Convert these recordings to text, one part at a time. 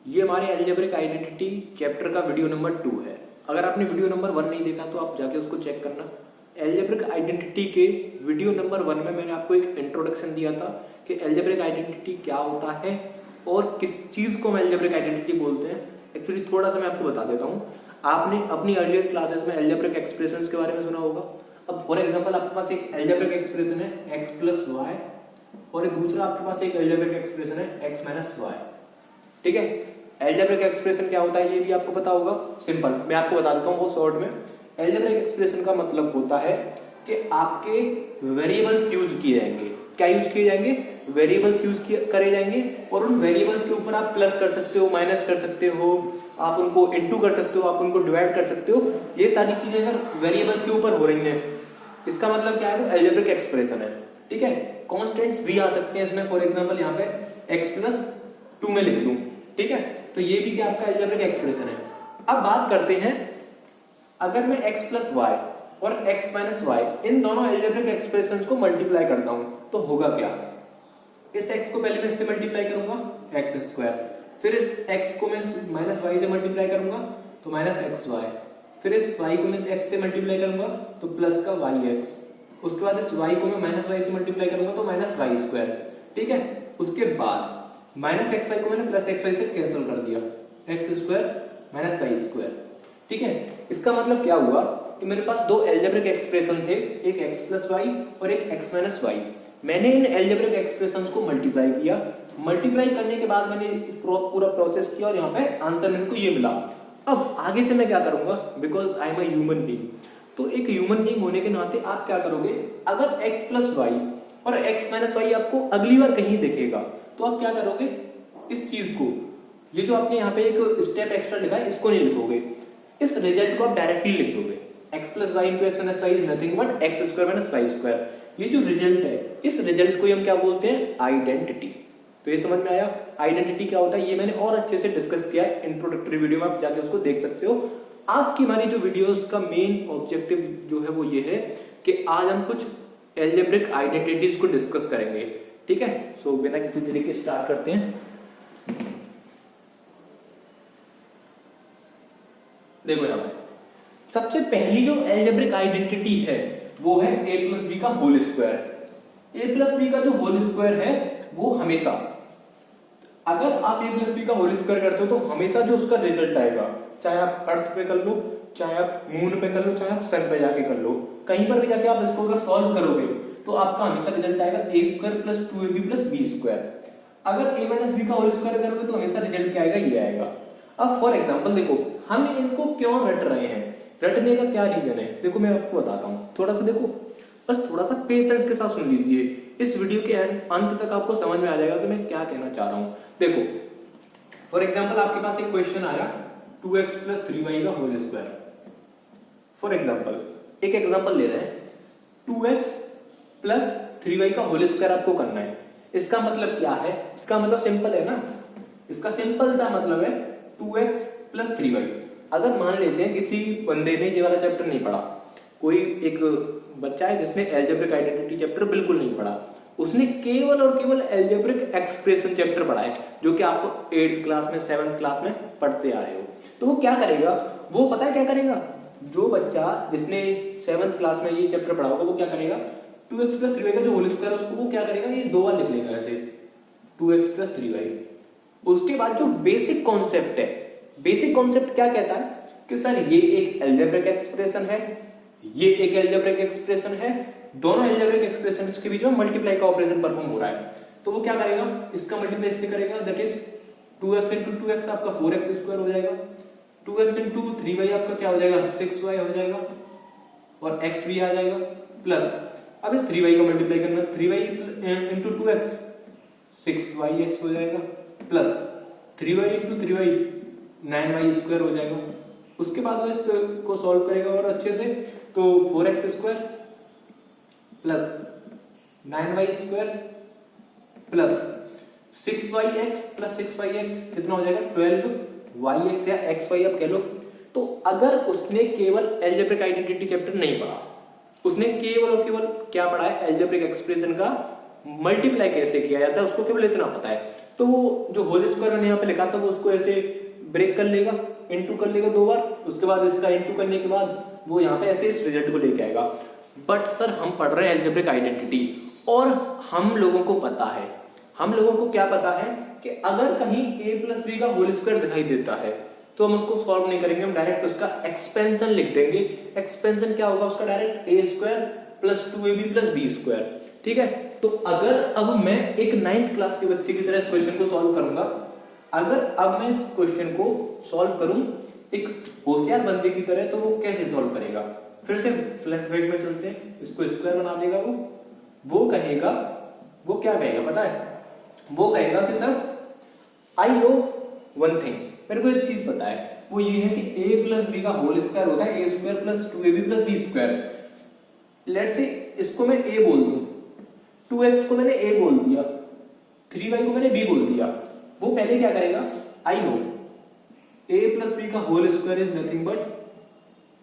ये हमारे algebraic identity chapter का वीडियो नंबर 2 है। अगर आपने वीडियो नंबर 1 नहीं देखा तो आप जाके उसको चेक करना। अलजेब्रिक आइडेंटिटी के वीडियो नंबर 1 में मैंने आपको एक इंट्रोडक्शन दिया था कि अलजेब्रिक आइडेंटिटी क्या होता है और किस चीज को हम अलजेब्रिक आइडेंटिटी बोलते हैं। एक्चुअली थोड़ा सा मैं आपको बता देता हूँ। आपने अपनी अर्लियर क्लासेस में अलजेब्रिक एक्सप्रेशंस के बारे में सुना होगा। अब फॉर एग्जांपल आपके पास एक अलजेब्रिक एक्सप्रेशन है x प्लस वाई और एक दूसरा आपके पास एक अलजेब्रिक एक्सप्रेशन है x माइनस वाई। ठीक है, अलजेब्रिक एक्सप्रेशन क्या होता है ये भी आपको पता होगा। सिंपल मैं आपको बता देता हूँ वो शॉर्ट में। अलजेब्रिक एक्सप्रेशन का मतलब होता है कि आपके वेरिएबल्स यूज किए जाएंगे। क्या यूज किए जाएंगे? वेरिएबल्स यूज करे जाएंगे और उन वेरिएबल्स के ऊपर आप प्लस कर सकते हो, माइनस कर सकते हो, आप उनको इनटू कर सकते हो, आप उनको डिवाइड कर सकते हो। ये सारी चीजें अगर वेरिएबल्स के ऊपर हो रही हैं इसका मतलब क्या है? वो अलजेब्रिक एक्सप्रेशन है। ठीक है, कांस्टेंट्स भी आ सकते हैं इसमें। फॉर एग्जांपल यहाँ पे x प्लस 2 में लिख दूं। ठीक है, तो ये भी क्या आपका अलजेब्रिक एक्सप्रेशन है। अब बात करते हैं, अगर मैं x प्लस वाई और x माइनस वाई इन दोनों अलजेब्रिक एक्सप्रेशंस को मल्टीप्लाई करता हूं तो होगा क्या? इस x को पहले मैं इससे मल्टीप्लाई करूंगा x स्क्वायर, फिर इस x को मैं माइनस वाई से मल्टीप्लाई करूंगा तो माइनस एक्स वाई, फिर इस y को मैं x से मल्टीप्लाई करूंगा तो प्लस का वाई एक्स, उसके बाद इस y को मैं माइनस वाई से मल्टीप्लाई करूंगा तो माइनस वाई स्क्वायर। ठीक है, उसके बाद माइनस एक्स वाई को मैंने प्लस एक्स वाई से कैंसिल कर दिया, x square minus y square. ठीक है, इसका मतलब क्या हुआ कि मेरे पास दो अलजेब्रिक एक्सप्रेशन थे, एक x प्लस वाई और एक x माइनस वाई। मैंने इन अलजेब्रिक एक्सप्रेशंस को मल्टीप्लाई किया। मल्टीप्लाई करने के बाद मैंने पूरा प्रोसेस किया और यहाँ पे आंसर मेरे को ये मिला। अब आगे से मैं क्या करूंगा, because I am a human being, तो एक ह्यूमन बीइंग होने के नाते आप क्या करोगे, अगर x प्लस वाई और x माइनस वाई आपको अगली बार कहीं दिखेगा तो आप क्या करोगे, इस चीज को, ये जो आपने यहाँ पे एक स्टेप एक्स्ट्रा लिखा है इसको नहीं लिखोगे, इस रिजल्ट को आप डायरेक्टली लिख दोगे। x plus y into x minus y is nothing but x square minus y square. ये जो रिजल्ट है, इस रिजल्ट को हम क्या बोलते हैं? आइडेंटिटी। तो ये समझ में आया आइडेंटिटी क्या होता है। ये मैंने और अच्छे से डिस्कस किया है इंट्रोडक्टरी वीडियो में, आप जाके उसको देख सकते हो। आज की हमारी जो वीडियोस का मेन ऑब्जेक्टिव जो है वो ये है कि आज हम कुछ अलजेब्रिक आइडेंटिटीज को डिस्कस करेंगे। ठीक है, सो बिना किसी देरी के स्टार्ट करते हैं। देखो यहाँ पे सबसे पहली जो अलजेब्रिक आइडेंटिटी है वो है a प्लस बी का whole square. a plus B का जो होल स्क्वायर है वो हमेशा, अगर आप a प्लस बी का होल स्क्वायर करते हो तो हमेशा जो उसका रिजल्ट आएगा, चाहे आप अर्थ पे कर लो, चाहे आप मून पे कर लो, चाहे आप सन पे जाके कर लो, कहीं पर भी जाके आप इसको अगर सॉल्व करोगे तो आपका हमेशा रिजल्ट आएगा a square plus 2ab plus B square. अगर a माइनस बी का होल स्क्वायर करोगे तो हमेशा रिजल्ट क्या आएगा? ये आएगा। अब फॉर एग्जांपल देखो, हम इनको क्यों रट रहे हैं, रटने का क्या रीजन है, देखो मैं आपको बताता हूं। थोड़ा सा देखो, बस थोड़ा सा पेशेंस के साथ सुन लीजिए। इस वीडियो के अंत तक आपको समझ में आ जाएगा कि मैं क्या कहना चाह रहा हूं। देखो फॉर एग्जांपल आपके पास एक क्वेश्चन आया 2x प्लस 3y का होल स्क्वायर। फॉर एग्जांपल एक एग्जांपल ले रहे हैं, 2x प्लस 3y का होल स्क्वायर आपको करना है। इसका मतलब क्या है? इसका मतलब सिंपल है ना, इसका सिंपल सा मतलब है 2x प्लस 3y। अगर मान लेते हैं किसी बंदे ने ये वाला चैप्टर नहीं पढ़ा, कोई एक बच्चा है जिसने अलजेब्रिक आइडेंटिटी चैप्टर बिल्कुल नहीं पढ़ा, उसने केवल और केवल अलजेब्रिक एक्सप्रेशन चैप्टर पढ़ा है जो कि आप 8th क्लास में 7th क्लास में पढ़ते आ रहे हो, तो वो क्या करेगा? वो पता है क्या करेगा? जो बच्चा जिसने 7th क्लास में ये चैप्टर पढ़ा होगा वो क्या करेगा, 2x प्लस 3y का जो होल स्क्वायर है उसको वो क्या करेगा, ये दो बार लिख लेगा ऐसे 2x प्लस 3y। उसके बाद जो बेसिक कॉन्सेप्ट है, बेसिक कॉन्सेप्ट क्या कहता है कि सर ये एक अलजेब्रिक एक्सप्रेशन है, ये एक अलजेब्रिक एक्सप्रेशन है, दोनों अलजेब्रिक एक्सप्रेशंस के बीच में मल्टीप्लाई का ऑपरेशन परफॉर्म हो रहा है, तो वो क्या करेगा? इसका मल्टीप्लाई इससे करेगा, that is 2x into 2x आपका 4x स्क्वायर हो जाएगा, 2x इंटू 3y आपका क्या हो जाएगा? 6y हो जाएगा और x भी आ जाएगा, प्लस अब इस 3y का मल्टीप्लाई करना, 3y इंटू 2x 6yx हो जाएगा, plus 3y into 3y 9y square हो जाएगा। उसके बाद वो इसको सॉल्व करेगा और अच्छे से, तो 4x square plus 9y square plus 6yx plus 6yx कितना हो जाएगा? 12yx या xy आप कह लो। तो अगर उसने केवल अलजेब्रिक आइडेंटिटी चैप्टर नहीं पढ़ा, उसने केवल और केवल क्या पढ़ा है? अलजेब्रिक एक्सप्रेशन का मल्टीप्लाई कैसे किया जाता है, उसको केवल इतना पता है, तो वो जो होल स्क्वायर मैंने यहाँ पे लिखा था वो उसको ऐसे ब्रेक कर लेगा, इनटू कर लेगा 2 बार, उसके बाद इसका इनटू करने के बाद वो यहाँ पे ऐसे इस रिजल्ट को लेके आएगा। बट सर हम पढ़ रहे हैं अलजेब्रिक आइडेंटिटी और हम लोगों को पता है, हम लोगों को क्या पता है कि अगर कहीं a प्लस बी का होल स्क्वायर दिखाई देता है तो हम उसको सॉल्व नहीं करेंगे, हम डायरेक्ट उसका एक्सपेंशन लिख देंगे। एक्सपेंशन क्या होगा उसका, direct a square plus 2ab plus B square. ठीक है, तो अगर अब मैं एक 9th क्लास के बच्चे की तरह इस क्वेश्चन को सॉल्व करूंगा, अगर अब मैं इस क्वेश्चन को सॉल्व करूं एक होशियार बंदे की तरह, तो वो कैसे सॉल्व करेगा? फिर से फ्लैशबैक में चलते हैं, इसको स्क्वायर बना देगा वो कहेगा, वो क्या कहेगा पता है? वो कहेगा कि sir I know one thing, मेरे को एक चीज पता है, वो ये है कि a प्लस बी का होल स्क्वायर होता है a square plus 2ab plus B square. Let's say इसको मैं a बोल दूं, 2x को मैंने a बोल दिया, 3y को मैंने b बोल दिया। वो पहले क्या करेगा, I know a plus B का whole square is nothing but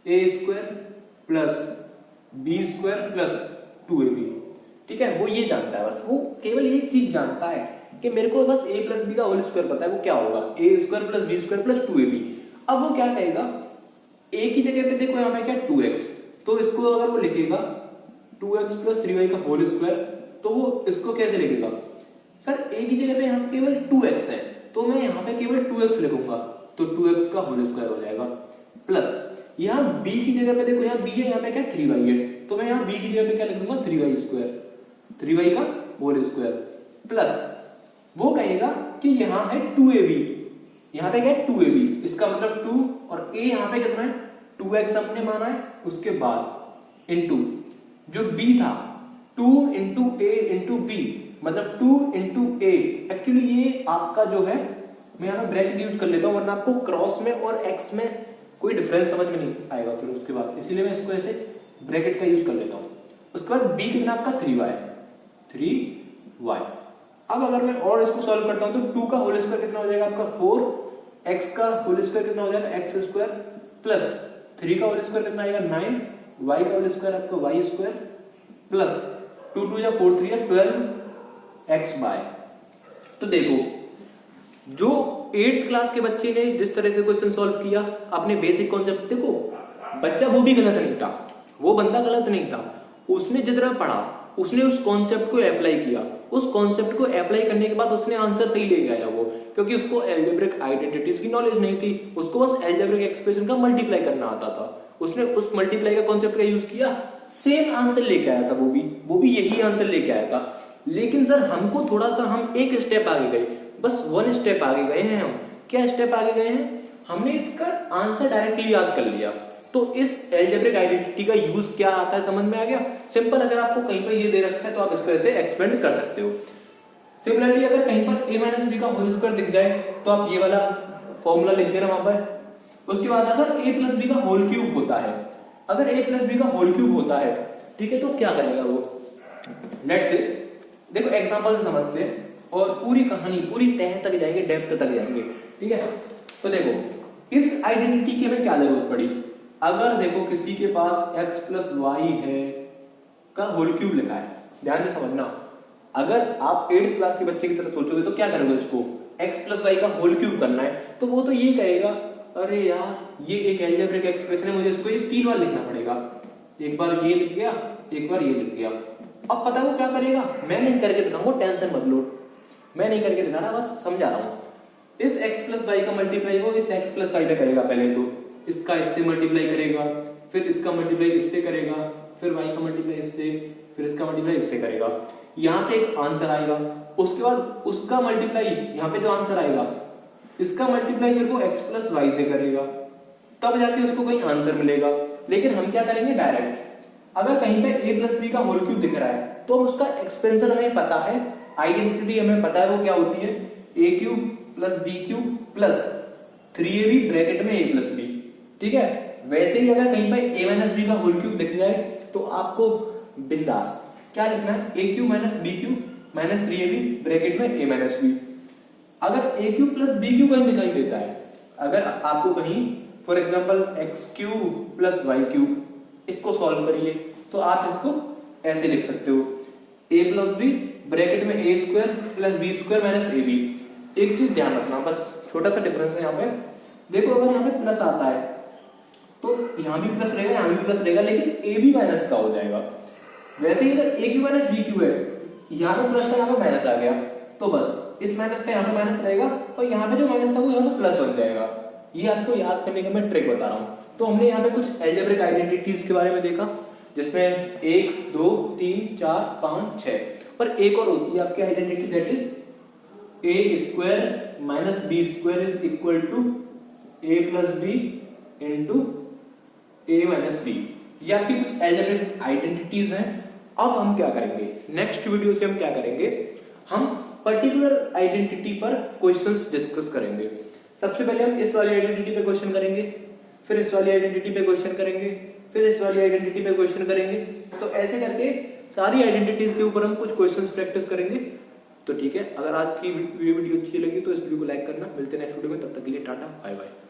a square plus B square plus 2ab। ठीक है, वो ये जानता है, बस वो केवल एक चीज जानता है कि मेरे को बस a प्लस बी का होल स्क्वायर पता है, वो क्या होगा a square plus B square plus 2ab। अब वो क्या कहेगा, a की जगह पे देखो यहाँ पे क्या 2x, तो इसको अगर वो लिखेगा 2x प्लस 3y का होल स्क्वायर, तो वो इसको कैसे लिखेगा? सर a की जगह पे यहाँ पे केवल 2x है, तो मैं यहाँ पे केवल 2x लिखूंगा, तो 2x का होल स्क्वायर हो जाएगा। प्लस यहाँ b की जगह पे देखो, यहाँ b है, यहाँ पे क्या 3y है, तो मैं यहाँ b की जगह पे क्या लिख दूंगा 3y स्क्वायर, 3y का होल स्क्वायर। प्लस वो कहेगा कि यहाँ है 2ab, यहाँ पे क्या है 2ab, इसका मतलब 2 और a यहाँ पे कितना है 2x हमने माना है, उसके बाद इनटू जो b था 2 इंटू a इंटू b, मतलब 2 इंटू a। एक्चुअली ये आपका जो है, मैं यहाँ ब्रैकेट यूज कर लेता हूँ वरना आपको क्रॉस में और x में कोई डिफरेंस समझ में नहीं आएगा फिर उसके बाद, इसीलिए मैं इसको ऐसे ब्रैकेट का यूज कर लेता हूँ। उसके बाद b कितना आपका 3y। अब अगर मैं और इसको सॉल्व करता हूं तो 2 का होल स्क्वायर कितना हो जाएगा आपका 4, x का होल स्क्वायर कितना हो जाएगा x स्क्वायर, प्लस 3 का होल स्क्वायर कितना आएगा 9, y का होल स्क्वायर आपका y स्क्वायर, प्लस 2 2 या 4 3 या 12x बाय। तो देखो जो 8th क्लास के बच्चे ने जिस तरह से क्वेश्चन सॉल्व किया, अपने बेसिक कॉन्सेप्ट देखो, बच्चा वो भी गलत नहीं था, वो बंदा गलत नहीं था, उसने जितना पढ़ा उसने उस कॉन्सेप्ट को अप्लाई किया, उस कॉन्सेप्ट को अप्लाई करने के बाद उसने आंसर सही ले गया वो, क्योंकि उसको अलजेब्रिक आइडेंटिटीज की नॉलेज नहीं थी, उसको बस अलजेब्रिक एक्सप्रेशन का मल्टीप्लाई करना आता था, उसने उस मल्टीप्लाई का कॉन्सेप्ट का यूज किया, सेम आंसर लेके आया था, वो भी यही आंसर लेके आया था। लेकिन सर हमको थोड़ा सा, हम एक स्टेप आगे गए, बस 1 स्टेप आगे गए हैं। हम क्या स्टेप आगे गए हैं, हमने इसका आंसर डायरेक्टली याद कर लिया। तो इस अलजेब्रिक आइडेंटिटी का यूज क्या आता है समझ में आ गया? सिंपल, अगर आपको कहीं पर ये दे रखा है तो आप इसको ऐसे एक्सपेंड कर सकते हो। सिमिलरली अगर कहीं पर a माइनस बी का होल स्क्वायर दिख जाए तो आप ये वाला फॉर्मूला लिख देना वहां पर। उसके बाद अगर a प्लस बी का होल क्यूब होता है, अगर a प्लस बी का होल क्यूब होता है, ठीक है, तो क्या करेगा वो? लेट्स से देखो एग्जांपल से समझते हैं और पूरी कहानी पूरी तह तक जाएंगे, डेप्थ तक जाएंगे। ठीक है, तो देखो इस आइडेंटिटी की हमें क्या जरूरत पड़ी? अगर देखो किसी के पास x प्लस वाई है का होल क्यूब लिखा है, ध्यान से समझना, अगर आप 8th क्लास के बच्चे की तरह सोचोगे तो क्या करोगे? इसको x प्लस वाई का होल क्यूब करना है, तो वो तो ये कहेगा अरे यार ये एक अलजेब्रिक एक्सप्रेशन है, मुझे इसको ये 3 बार लिखना पड़ेगा, एक बार ये लिख गया, एक बार ये लिख गया। अब पता है वो क्या करेगा? मैं नहीं करके दिखाऊंगा, टेंशन मत लो, मैं नहीं करके दिखा रहा, बस समझा रहा हूं। इस x प्लस वाई का मल्टीप्लाई वो इस x प्लस वाई पे करेगा, पहले तो इसका इससे मल्टीप्लाई करेगा, फिर इसका मल्टीप्लाई इससे करेगा, फिर y का मल्टीप्लाई इससे, फिर इसका मल्टीप्लाई इससे करेगा, यहां से एक आंसर आएगा। उसके बाद उसका मल्टीप्लाई, यहाँ पे जो आंसर आएगा इसका मल्टीप्लाई फिर वो x प्लस वाई से करेगा, तब जाके उसको कोई आंसर मिलेगा। लेकिन हम क्या करेंगे? डायरेक्ट अगर कहीं पे a प्लस बी का होल क्यूब दिख रहा है तो उसका एक्सपेंशन हमें पता है, आइडेंटिटी हमें पता है वो क्या होती है, a cube plus b cube plus 3ab bracket में a प्लस बी। ठीक है, वैसे ही अगर कहीं पर a माइनस बी का होल क्यूब दिख जाए तो आपको बिंदास क्या लिखना है? a cube minus b cube minus 3ab bracket में a माइनस बी। अगर a cube plus b cube कहीं दिखाई देता है, अगर आपको कहीं for example x cube plus y cube, इसको सॉल्व करिए तो आप इसको ऐसे लिख सकते हो a प्लस बी ब्रैकेट में a square plus B square minus ab। एक चीज ध्यान रखना, बस छोटा सा डिफरेंस है यहाँ पे। देखो अगर यहाँ पे प्लस आता है तो यहाँ भी प्लस रहेगा, यहाँ भी प्लस रहेगा, लेकिन ए भी माइनस का हो जाएगा। वैसे ही अगर ए क्यू माइनस बी क्यू है, यहाँ पे प्लस था यहाँ पे माइनस आ गया, तो बस इस माइनस का यहाँ पे माइनस रहेगा और यहाँ पे जो माइनस था वो यहाँ पे प्लस बन जाएगा। ये आपको याद करने का मैं ट्रिक बता रहा हूँ। तो हमने यहाँ पे कुछ अलजेब्रिक आइडेंटिटीज के बारे में देखा, जिसमें 1 2 3 4 5 6, पर एक और होती है आपकी identity, that is a square minus b square is equal to a plus b into a minus b. ये आपकी कुछ अलजेब्रिक आइडेंटिटीज हैं। अब हम क्या करेंगे, नेक्स्ट वीडियो से हम क्या करेंगे, हम पर्टिकुलर आइडेंटिटी पर क्वेश्चंस डिस्कस करेंगे। सबसे पहले हम इस वाली आइडेंटिटी पे क्वेश्चन करेंगे, फिर इस वाली आइडेंटिटी पे क्वेश्चन करेंगे, फिर इस वाली आइडेंटिटी पे क्वेश्चन करेंगे। तो ऐसे करके सारी आइडेंटिटीज के ऊपर हम कुछ क्वेश्चंस प्रैक्टिस करेंगे। तो ठीक है, अगर आज की वीडियो अच्छी लगी तो इस वीडियो को लाइक करना। मिलते हैं नेक्स्ट वीडियो में, तब तक के लिए टाटा बाय बाय।